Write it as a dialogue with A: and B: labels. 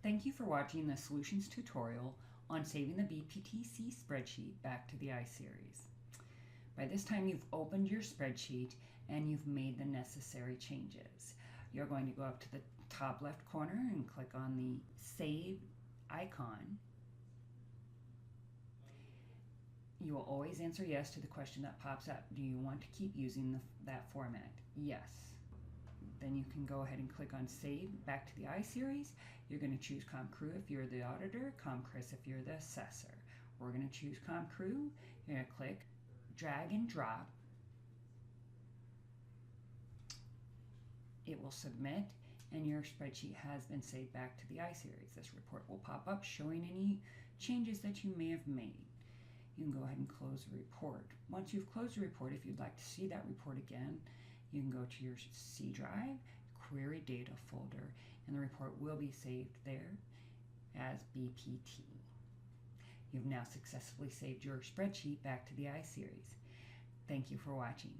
A: Thank you for watching the Solutions tutorial on saving the BPTC spreadsheet back to the Iseries. By this time you've opened your spreadsheet and you've made the necessary changes. You're going to go up to the top left corner and click on the Save icon. You will always answer yes to the question that pops up. Do you want to keep using that format? Yes. Then you can go ahead and click on Save back to the Iseries. You're going to choose ComCrew if you're the auditor, ComChris if you're the assessor. We're going to choose ComCrew. You're going to click drag and drop. It will submit and your spreadsheet has been saved back to the Iseries. This report will pop up showing any changes that you may have made. You can go ahead and close the report. Once you've closed the report, if you'd like to see that report again, you can go to your C drive, Query Data folder, and the report will be saved there as BPT. You've now successfully saved your spreadsheet back to the Iseries. Thank you for watching.